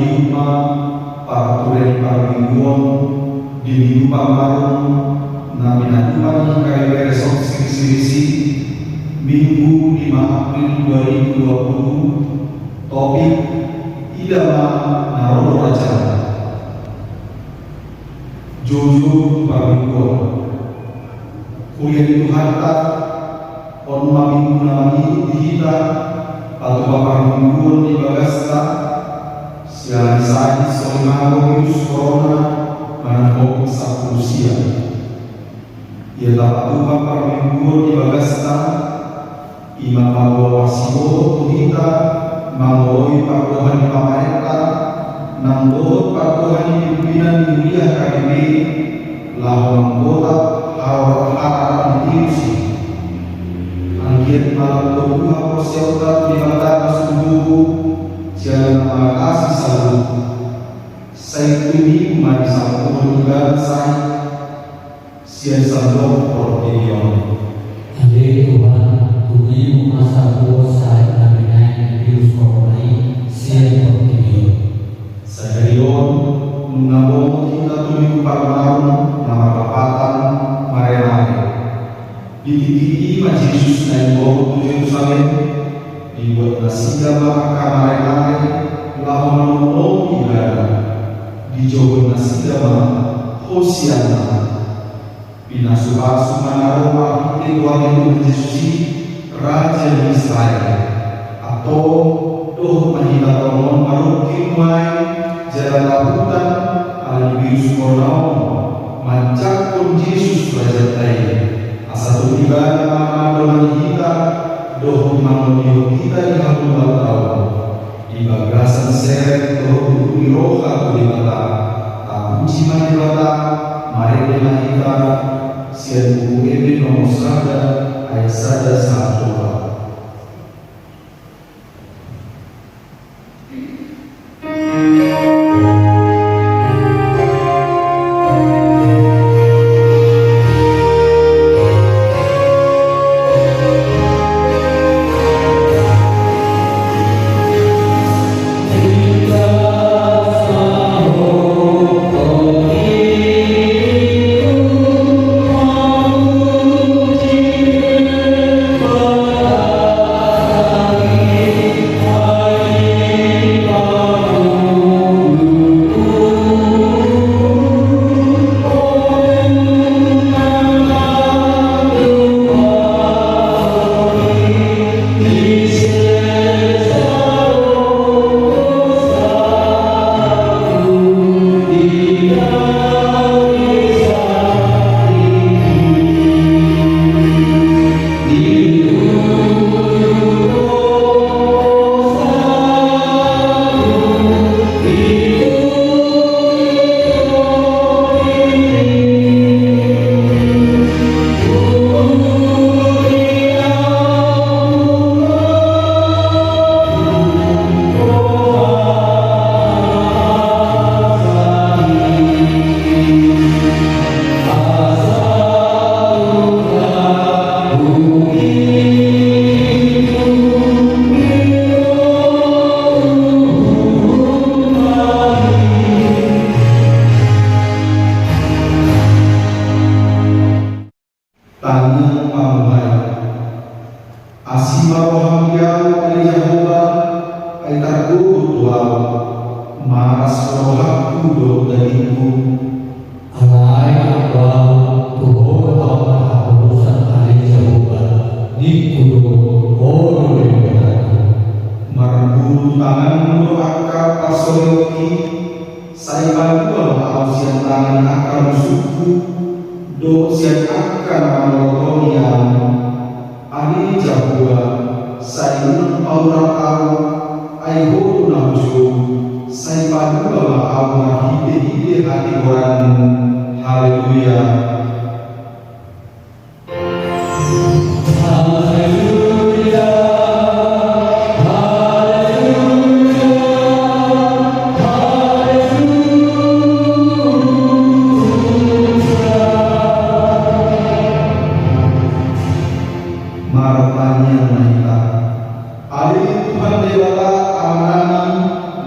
hikma parturen parmingguan di minggu pamarung na pinatuman kay Beresok Sirisi Minggu 5 April 2020. Topik Idama Narono Raja Jojo parmingguan kuliah itu harta on maminggu nami dihita atau parmingguan di Bagasta siang saat selama virus corona menangkap satu usia. Ia dapat tumpah parmingguan di Bagasta Imam Abu Wasibo tuhita mangoi pakuhan di pamerintah nanggo pakuhan di pimpinan wilayah KBB lawan anggota harap diusi angkir malam kedua persiapan di mata masuk jalan makasih salut saya kini mari satu juga saya siasa dokter Gideon. Andai Tuhan tujuh masa saya nabi virus corona siapa Gideon. Saya Gideon mengabung kita tujuh parmaun nama kapatan Marenare di titik Majelis naik bawah Yerusalem dibuat nasiga maka Marenare lawan nolong ibadah dijawab nasiga Hosiana pinasuha sumanaroma Tuhan Yesus Raja Israel atau doh mahina tolong marukin mai jalan labutan al virus corona mancakun Yesus Raja Tayi asal tiba nama dolan kita doh mangonio kita di haluan tahun di bagasan seret doh di roha di mata tak uji mati mata mari dengan kita siap buku ini nomor sada ayat sada satu. Tuhan Dewata amanami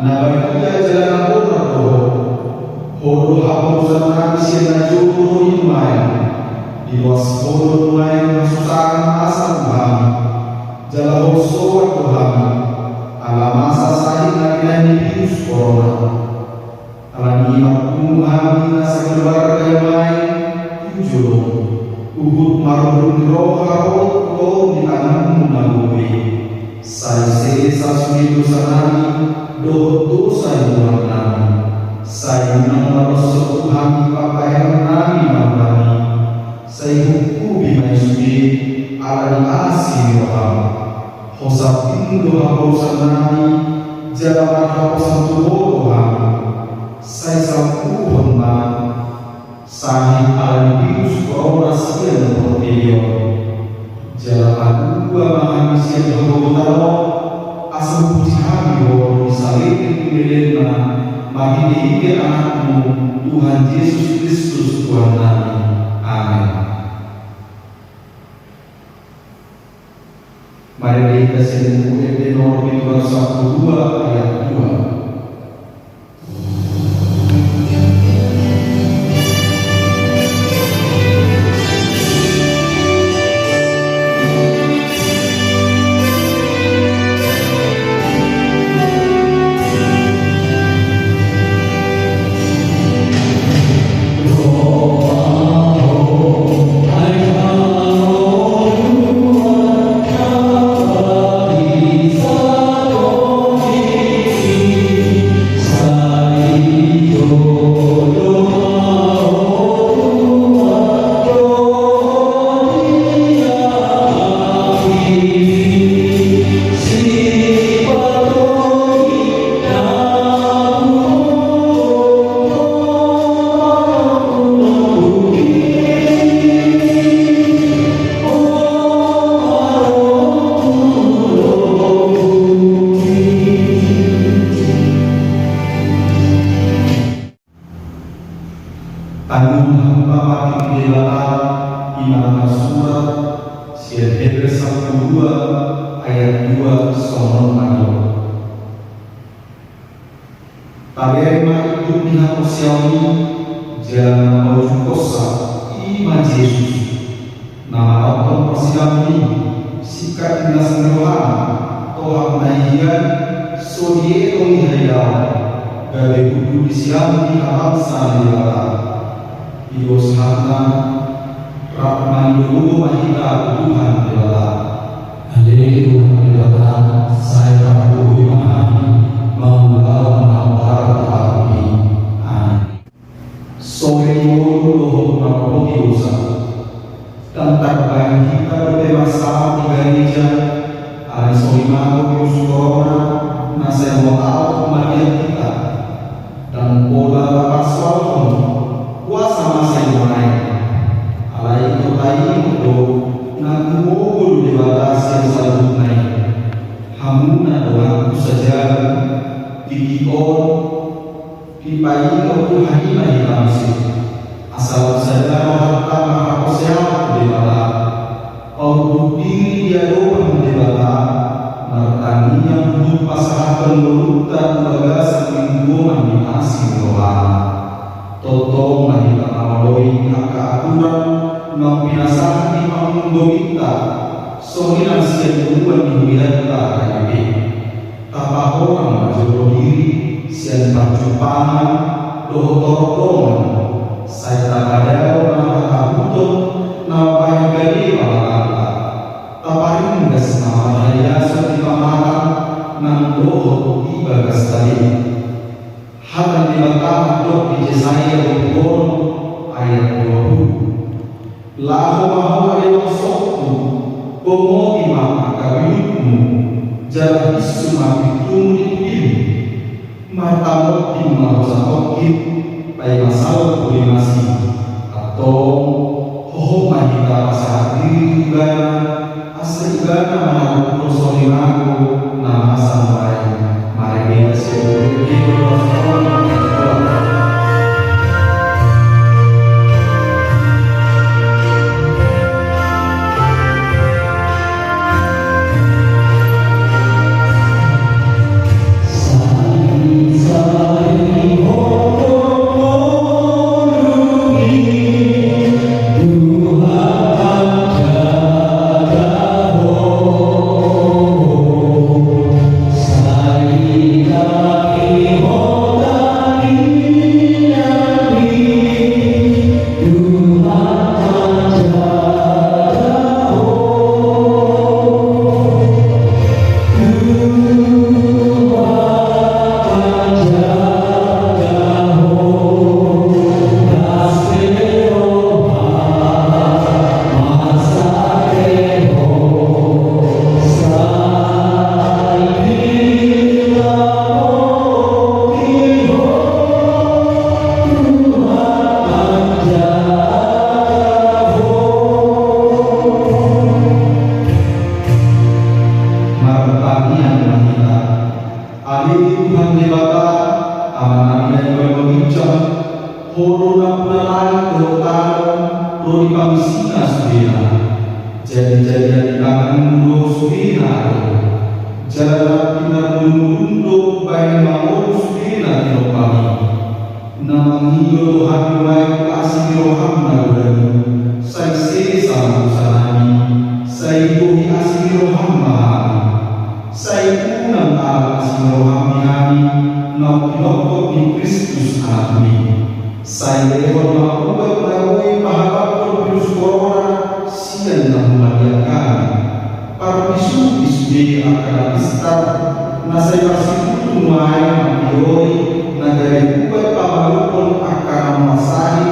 nabaikuya jalan sepuluh mulai kesusahan asal Tuhan, jala soal Tuhan, ala masa sahih nabi virus corona, ala nyimak Tuhan nasa keluarga yang lain, tujuh, uhud marun roh harot roh di tanganmu nabuwe, saya sesa suri dosa nami, dosa yang nami, saya menang Tuhan di papayan nami nami. Saya hukum bimai suci ala asih roham hosap indo hausan nami jalan hausan tubuh roham saya sampu hamba sahih ala virus corona sian proteio jalan dua mahami sian hogotaro asal putih hami wong disalib pilihna mahini hingga anakmu Tuhan Yesus Kristus Tuhan nami. Amin. Mari kita sering UMD nomor 12 ayat 2. Tanggung hamba mati kebelaan iman surat siar Hebrews 1:2 ayat 2 sono mano. Tabema itu dihapusyawi jangan mau kosa iman Yesus. Nama Allah persiapan sikat dinas ngerohan toha menaikan sodie ongihayawan gawe kudu disiam di alam sana Dios hatna Rahman dulu mahita Tuhan Dewa. Haleluya Tuhan, saya Prabu memahami membawa menawar api. Amin. Sore dulu mengobati dosa dan terbayang kita berbebas di gereja. Hari sore malam Yesus Corona nasihat wakal kematian kita dan pola pasal kuasa masa yang lain alai kotai untuk nanti mogul dibatasi yang selalu naik hamuna doang saja dikion dipayi untuk hanima hitamsi asal saja harta maha sehat debata untuk diri dia doang debata martani yang hidup pasangan penurutan bagasan lingkungan di asing rohana Toto mahita awaloi haka aturan mempinasahan di pangundo kita sohinan sian keluar di wilayah KKB tapahoran majodoh diri sian perjumpaan dohotor-doman saya takadao nama kabuton nama bayang gadi palakata taparin gas nama bahaya seperti pamahalan nang dohot di bagas tadi Halan di batang dok di Yesaya 20 ayat 20. Lahu mahu ayat sokku, pomoti maka kabinmu, jalan isu makitum dikim, martabot di marosa kokit, pai masalah kulimasi, atau hoho mahita masalah diri igana, asal igana manaku persolimaku, nama sampai. Mari kita sebut di Tuhan yang berbincang, horo na punalai kehotano, roni pamisina sudena, jadi-jadian di tangan mundo sudena, jalan pinar mundo bayi mau sudena dilopami, namang hiyo Tuhan mulai kasih rohamna berani, saya sesa usanami, saya tuhi asih rohamna, saya unang asih rohamni Nokok di Kristus anakmi. Saya lewat melakukan melalui pahala virus corona sian yang membahagiakan. Para bisu bisbi akan istar. Nasai masih butuh main mengioi negara buat pamalupun akan masahi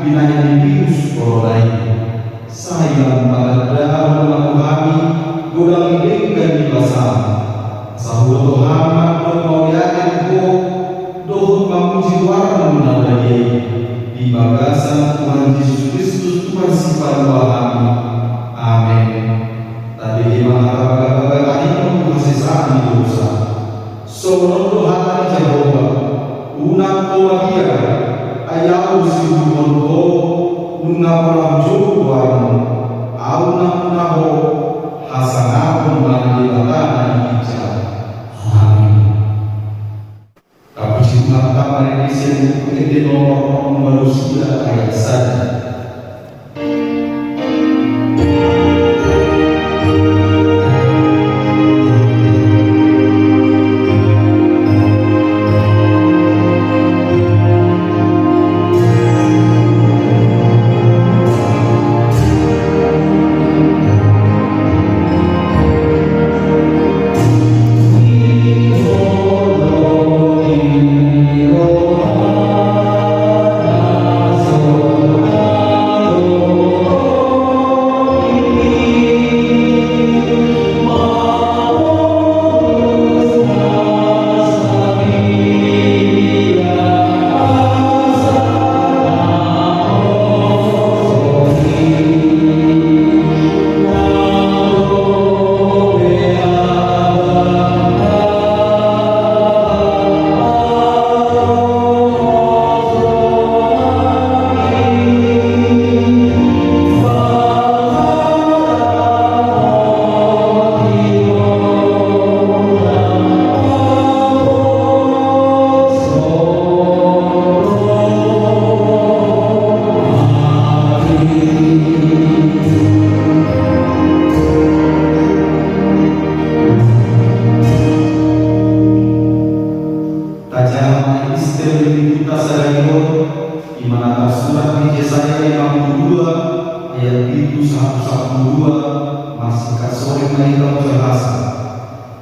binanya virus corona ini. Saya pada melakukan godang dengan dibasah. Sahur Muhammad bermuliakan ko doh memuji warna menandai di bagasan Tuhan Yesus Kristus Tuhan sifat wahami. Amin. Tadi di mana bagai itu kasih di dosa. Sono Tuhan Jehovah unang kawadia ayaw sibuhon ko nunga walang juwan au nang naho hasanapun manilatan hijau. Maka Indonesia itu nomor manusia ayat saja.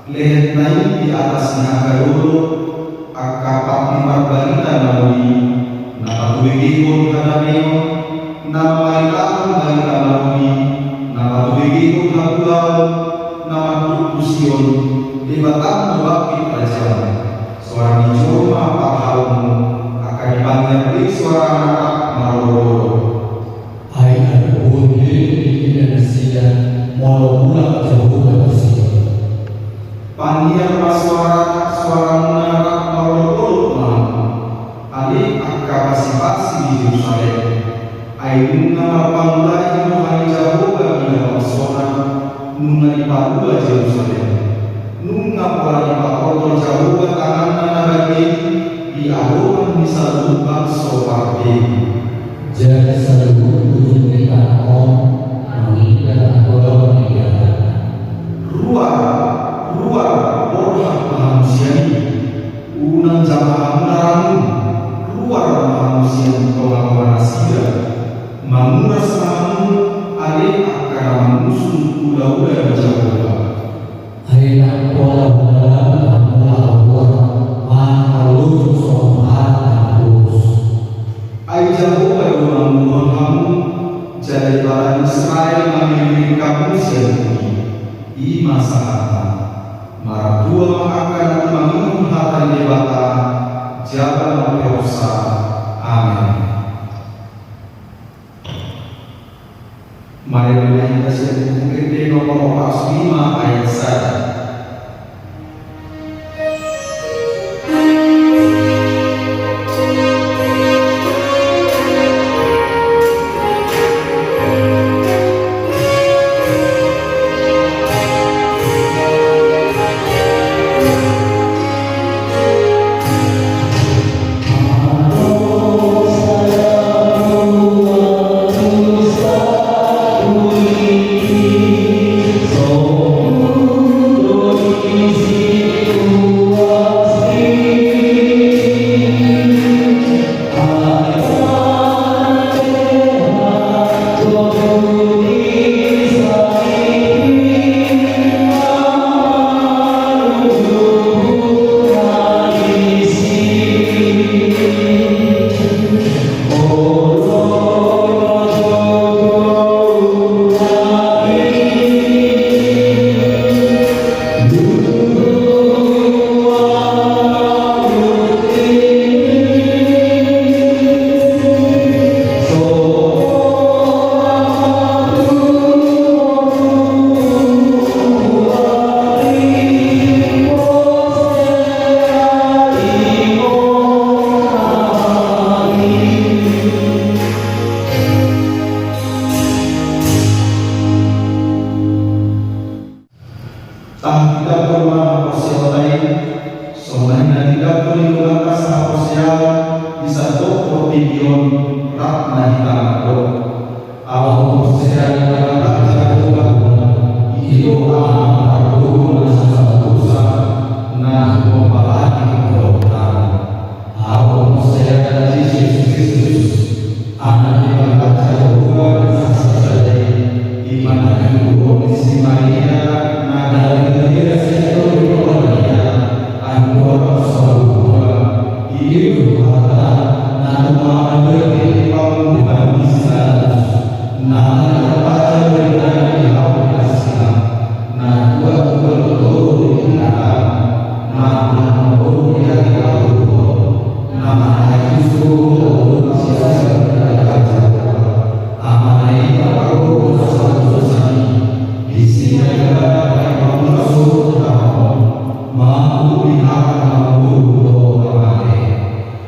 Leher naik di atasnya karulu akapat nimar balita nawi nama tuwigikon kanameo nama ilang balita nawi nama tuwigikon hapulau nama tukusion debatang wakil prajawan suara dijoma pahalmu akan dipanggil di suara anak maroro Ayat boleh di Indonesia mau pulang jauh bersih. Pandian suara menarak maroro ali akapasi di Yerusalem. Ainu nama pandai Tuhan Jehovah di dalam sona nunga di Padua Yerusalem. Nunga pola di Padua Jehovah tangan nabagi di adonan bisa lubang soparbe. Jadi selalu menunjukkan mengingat orang yang ruang borah manusia unang jamaah menaramu luar manusia pengakuan asia menguras kamu alih akan mengusung kuda-kuda Jehovah. Ayat pola malu sopan terus. Ayat Jehovah membuat kamu jadi barang Israel memiliki kamu sendiri di masa marah dua akan mengingat hati dewata jalan perosa. Amin. Mari kita sedang mengikuti nomor 5 ayat 1. tidion ratna hitado Aku secara raja Tuhan, itu aku nasa dosa, nah mempalagi kedokteran. Aku secara Yesus Kristus, anak yang raja Tuhan sasarai, iman ibu Isi Maria dari negeri seluruh dunia, angkor semua, hidup kata, nama berdi panggilan bisa. Nah, pada benar di aplikasi, nah dua betul benar, nah kemudian lalu, nama itu siapa berkata, amanai aku satu sani, di sini ada yang masuk dalam, mampu lihat mampu doa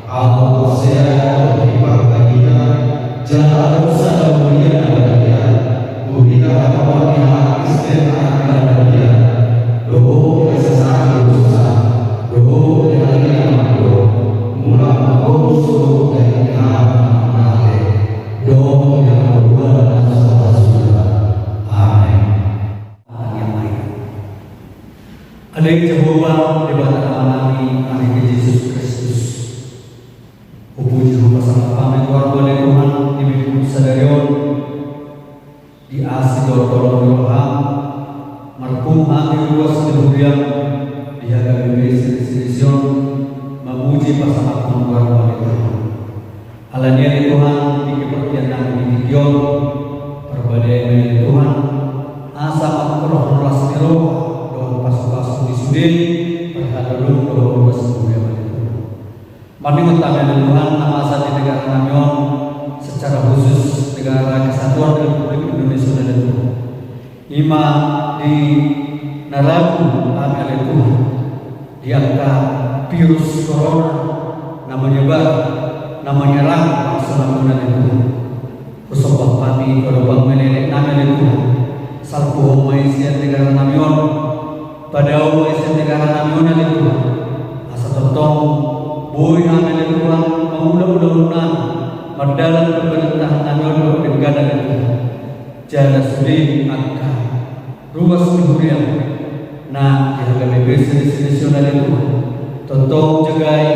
aku sehat di bagian jalan sadamnya dia, berikan apa yang istimewa dia, doa kesesatan dosa, doa dari amado, mula mengusul dari nama doa yang berbuat dan saudara. Amin. Ada yang Jehovah di bawah kami, amin Yesus Kristus. Puji bersama kami keluarga Tuhan di minggu sadarion di asih dorong Tuhan marhum kami luas kemudian di hadapan Yesus memuji bersama keluarga Tuhan. Alanya Tuhan di kepercayaan kami di Gion perbedaan Tuhan asa roh rasiro doa pas-pas di sudin perhadalun doa semuanya. Mari utama Tuhan nama saat di negara kami secara khusus negara kesatuan Republik Indonesia dan Tuhan. Ima di naraku kami oleh Tuhan di angka virus corona namanya namanya nyerang selama Tuhan. Kusopah kami kalau melelek nama Tuhan. Salpo maisian negara kami pada maisian negara kami oleh Tuhan. Asa totong boy amin Tuhan mengulang-ulang mendalam pemerintahan nasional negara itu jana suri angka ruas durian nah jaga bebas nasional itu totong jagai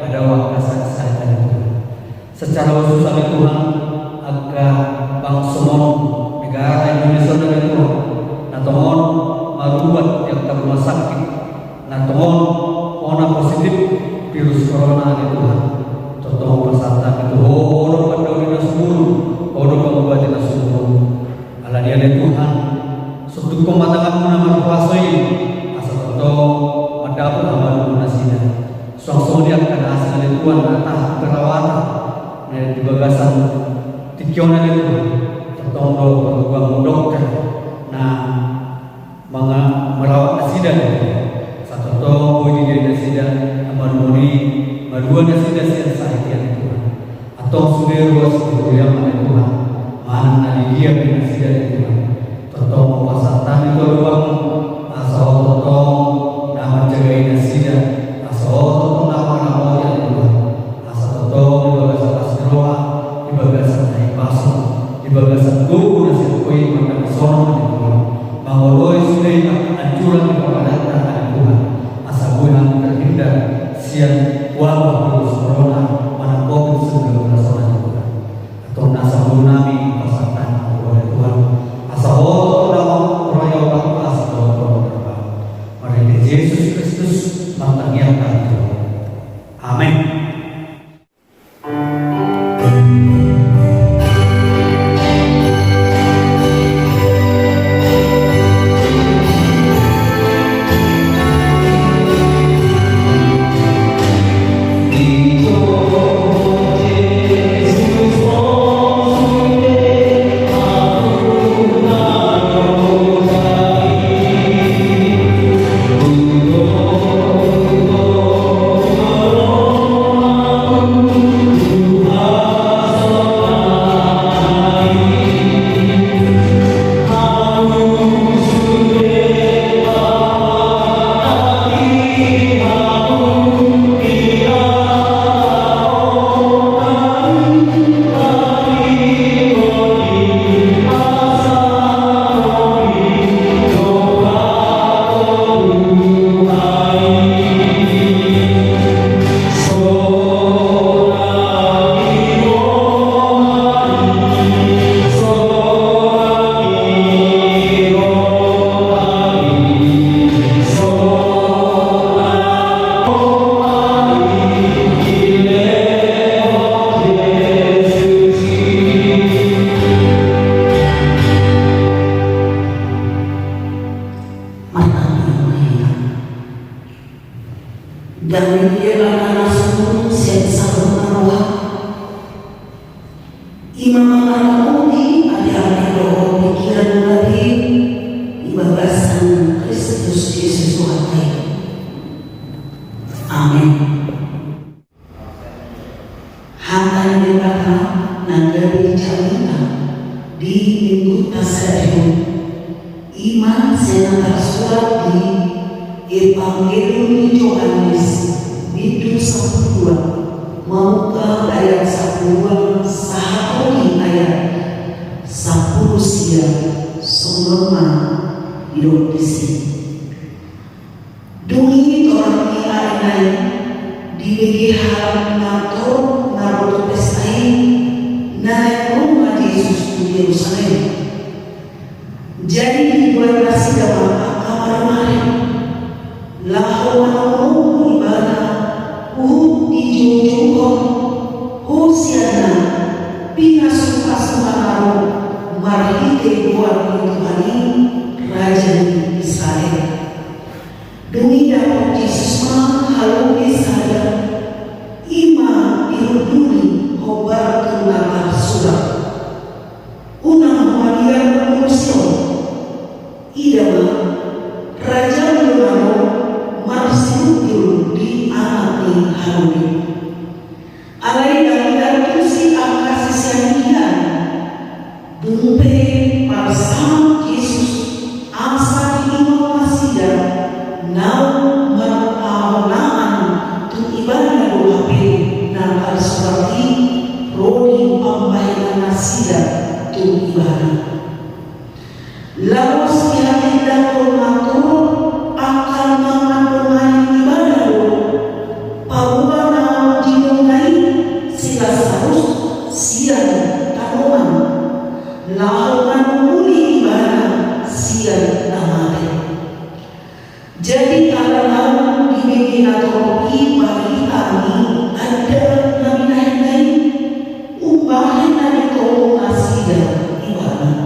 pada waktu saya itu secara khusus kami Tuhan agar bangsa negara Indonesia dan itu natomon marubat yang terumah sakit natomon ona positif virus corona itu Tuhan, contoh persatan itu, orang penduduk semua, orang pengobatan semua, ala dia Tuhan, suatu kematangan nama kuasai, asal contoh mendapat amal munasida, suang dia akan hasil Tuhan, atah perawatan, di bagasan tikion itu, contoh berubah mudokkan, nah merawat nasida, satu contoh bagi nasida. Mani madua nasida siasat yang Tuhan atau sudah ruas yang mana Tuhan mana nadi dia nasida Tuhan totong pasatan itu ruang asal totong nama jaga nasida asal totong nama yang Tuhan asal totong di bagasan asroa di bagasan naik pasang di bagasan gugu nasida koi mana sono Tuhan mangoloi sudah anjuran di pemadatan Tuhan asal Tuhan terhindar siang wabah virus corona mana COVID-19 atau nasa tsunami pasatan oleh Tuhan asal nama raya waktu asal Imam Al-Mudi ada doa pikiran lagi ibabasan Kristus Yesus Tuhan. Amin. Hantai debata nagari jalita di minggu tasarium iman senatar surat di Evangelium Yohanes itu 1 Maukah ayat 10 sahaponi ayat 10 siang sonoma hidup di sini. Dungi orang ini di BGH ngatur naruto pestai naik rumah Yesus di Yerusalem. Jadi di bulan Rasidama kemarin lawan ibadah di Jujukon Hosiana pinasuka sumanaro marhite buat Tuhan Raja Israel. Demi dapat Yesus menghalui saya ima diruduni hobar tunaka surat unang hadiah manusia idama Raja Yunano marsiutil di anak halui alai dan tusi angka sisian bumpe bersama Yesus asa inovasi nau merawaan tu ibadah doape nakal seperti rodi pembaikan nasida tu ibadah lalu sekali dan mengatur akan mengatur ibadah pabana dimulai sila sarus siang tanoman lawan muli ibadah siang namanya. Jadi kalau dibikin atau bagi kami ada nabi lain ubahan dari tolong kasih dan ibadah.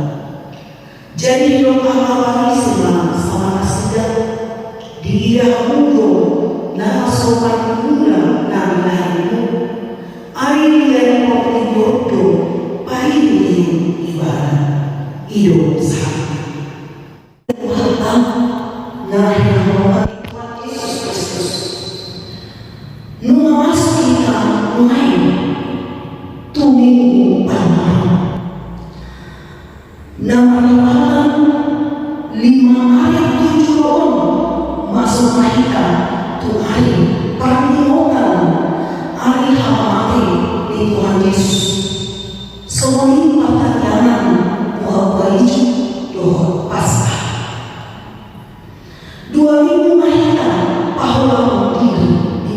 Jadi doa apa sama kasih dia muncul nah sobat mula nabi lain air yang seperti jodoh pahit ibadah hidup sahih. Nah, Yesus Kristus memastikan main tuminggu panas. Nama 5 hari 7 tahun masuk mahita Tuhan permohonan hari hamati di Tuhan Yesus. Semua pertanyaan bahwa itu doa Paskah. 2000 mahita pahala mungkin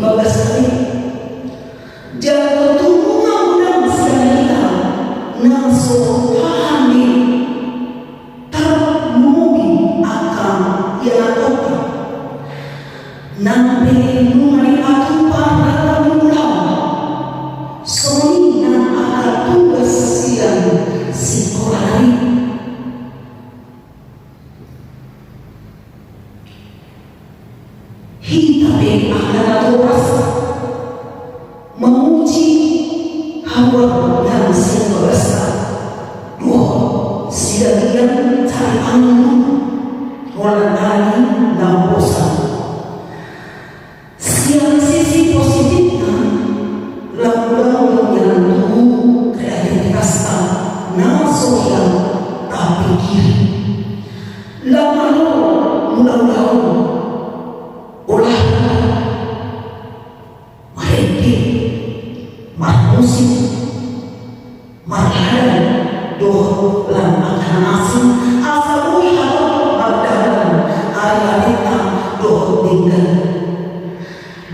15 kali jangan tunggu mudah sekali kita langsung pahami termubi akan yang apa nanti mulai aku pada bulan soni dan akan tugas siang sekolah hitabe akan rasa memuji hawa yang sentosa doa siang cari angin walau dan bosan siang sisi positifnya lalu yang tumbuh kreativitas nafsu yang tak pikir lalu mudah-mudahan olah mereka musik marhadan doa lan akan asing asal lihat marhadan ayat doa tinggal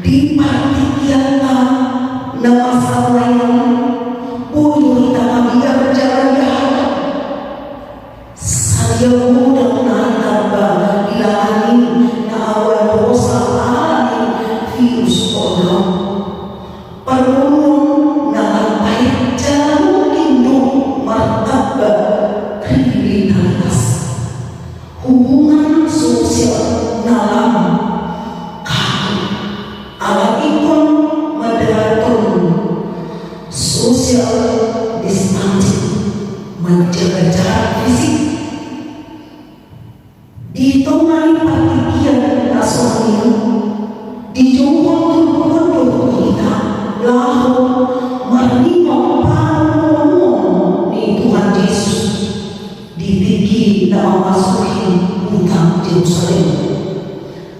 di partikiata nama salayan punya kita biar berjalan jahat saya mudah menambah ilahani awal dosa virus orang perlu nak baik jauh induk martabat kriminalitas hubungan sosial dalam kami alat ikon moderator social distancing jaga jarak fisik. Dihitungan partikian nasional dijungkong tubuh kita lalu menerima paruh di Tuhan Yesus ditiki dan memasuki hutan Yerusalem.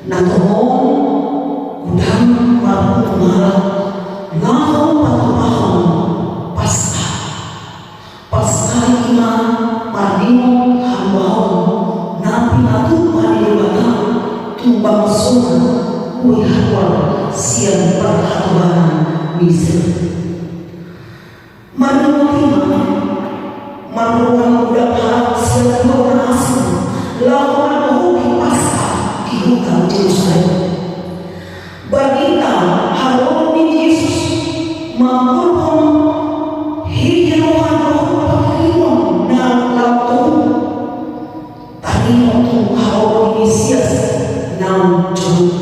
Namun udang maru malam lalu patu-patu Pasca ima marimo hambao napi natu manilibata tumbang sona uihatwa siang perhatuan misal manilima maruang udah harap siang berhasil lawan menghubungi pasca di hutan Yerusalem. Bagita haroni Yesus mengurung hidupan roh na lautu tadi untuk haroni Mesias na jauh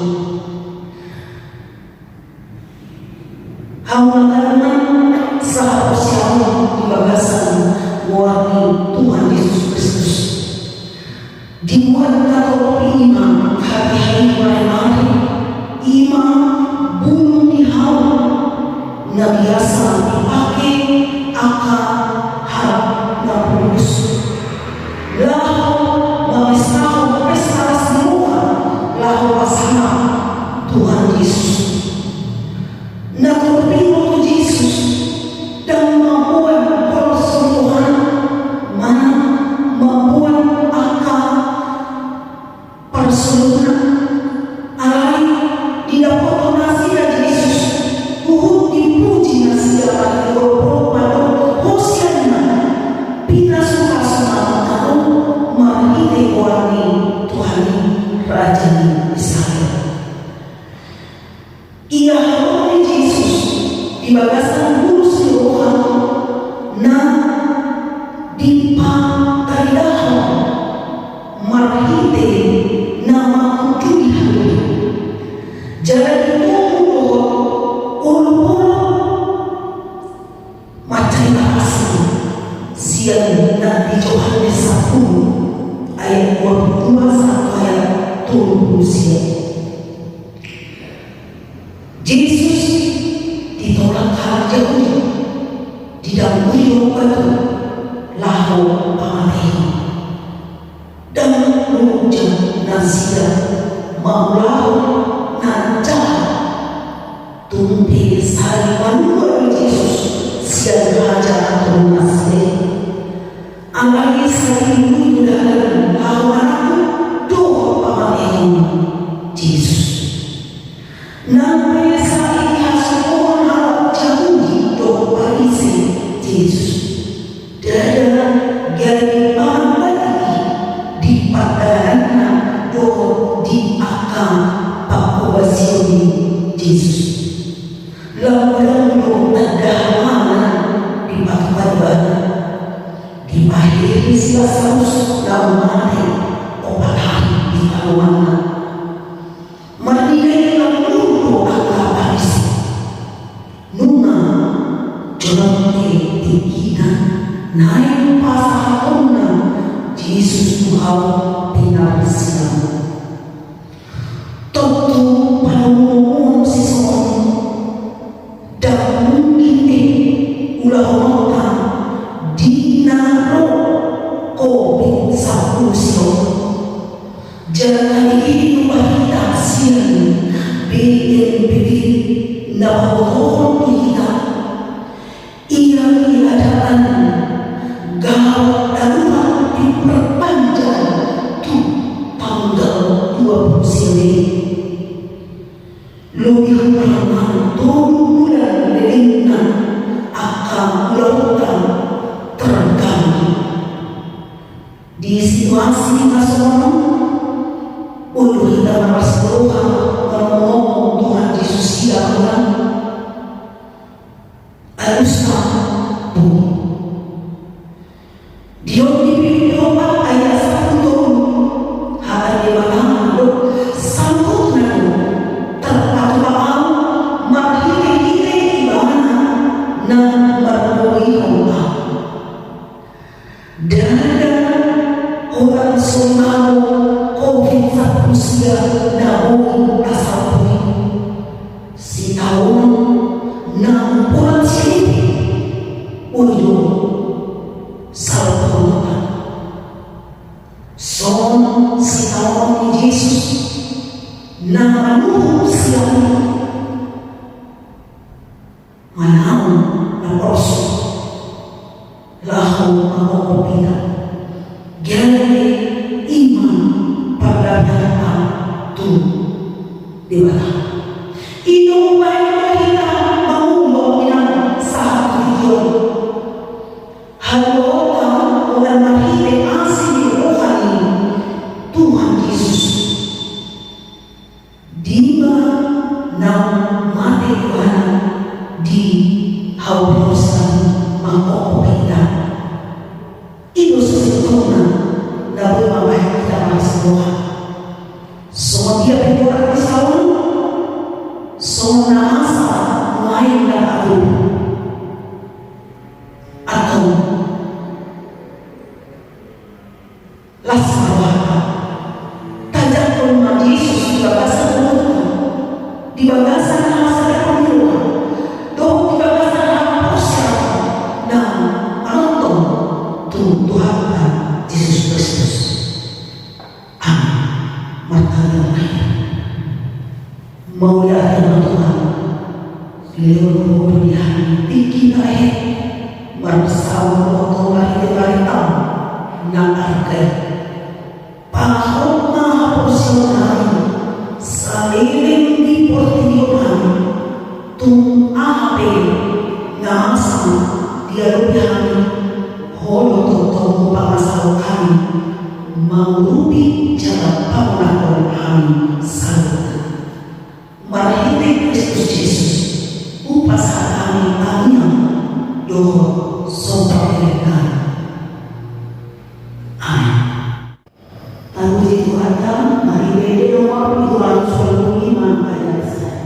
hawalan seharusnya di bagasan warni Tuhan Yesus Kristus dibuat kalau iman hari-hari mari iman bulu di hawa na biasa dipakai akan harap na pulus lalu memistahu semua lalu pasana Tuhan Yesus na terpilih Yesus dan membuat persungguhan mana membuat akal persungguhan alai didapat nasi dari Yesus uhud dipuji nasi alai pada hosiana pina suka tahu mari warni Tuhan Raja Israel. Ia haroni Yesus di bagasan bulu sirohan na dimpa taridahan marhite nama kujudi hari jalan itu ulu macam asli siang nanti Yohanes 10 ayat 22 sampai ayat 30 siang. Yesus ditolak jauh di dalam beliau batu lalu pamatian dan mengucap nasihat maulau nanca tumpi sari manual Yesus siang raja atau nasib alai sari mudah lawan doa pamatian Yesus namanya saling kasih harap jauh doa parisi Yesus dan jadi lagi di padangan doa di akal pakobasioni Yesus lalu ada mana di padan di akhir siasat lalu mati obat hari di kawangan merdeka lalu akal parisi nuna jonate tingina naik pasahona Yesus Tuhan pinarisian tentu pada umum seseorang dan mungkin ulah mata dinaro kopi sapu siok jangan ini kita siang bikin nabohon kita ia diadakan gawat darurat diperpanjang tuh tanggal 29 lebih kurang 2 bulan dengan akan lautan terganggu di situasi nasional untuk kita merasa ngomong Tuhan Yesus siapa harusnya dia dipilih ayat 1 turun hari di mana sambut terpatu-patu marhile di mana na bermoi Allah dan manusia namun asal bumi si tahun nang bulan sini ujung salah perbuatan son si tahun Yesus nang manusia manau na orso lahu mengopina gere iman pagdadaan tu dewata ino baik kita mau mengenal sahabat tujuan halota orang mahir asli rohani Tuhan Yesus diba nang mati Tuhan di hausan mengopina itu sesungguhnya dapat membaik kita semua. Semua dia berbuat kesalahan, semua nasa lain dan aku, atau lasawaka. Tajam rumah Yesus di bagasan Tuhan, di bagasan hasil pemiluan, doh di bagasan hapusnya dan anton Tuhan Yesus Kristus. Amin. Mau ya Tuhan, beliau pilihan tinggi naik bersama waktu lari tahu nangarkan paham mahapusional saliring di portiohan tung ape ngasam dia lupihan holo toto pangasal kami mengurupi cara pangakon kami salut marahiti Kristus Yesus upas kami tanya doa sobat elegan amin. Tanpa Tuhan mari beda nomor Tuhan selalu iman ayat saya.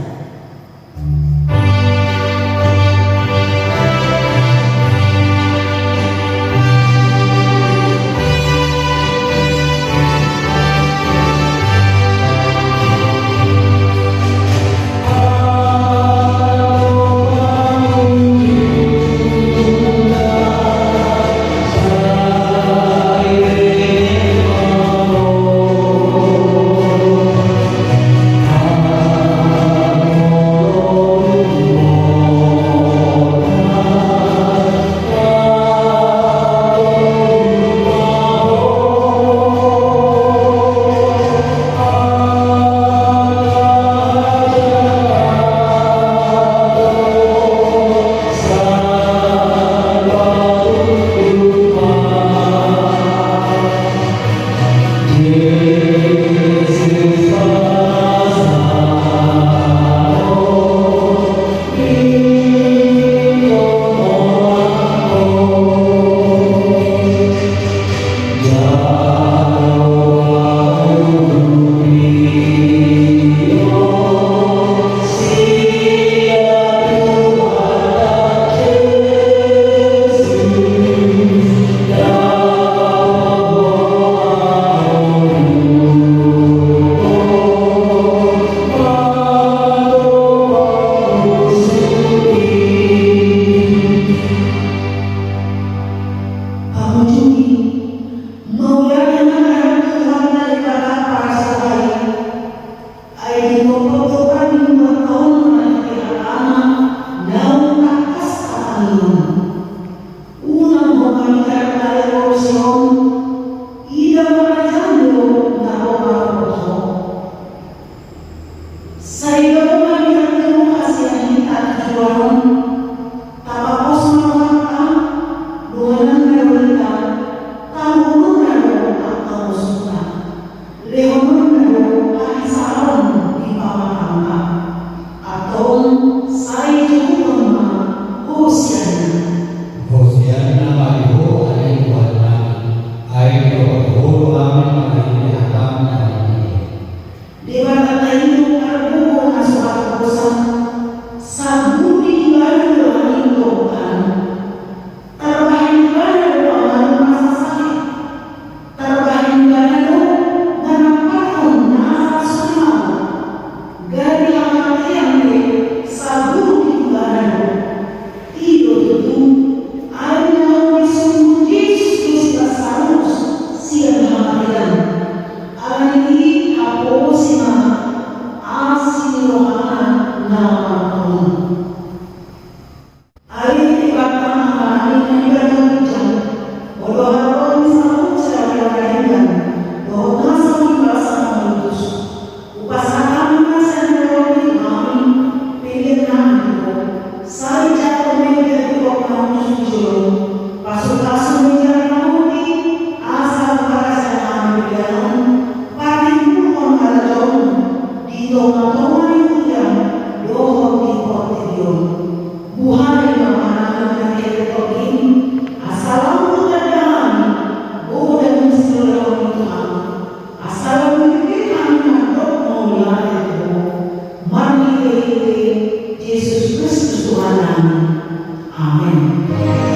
Amin.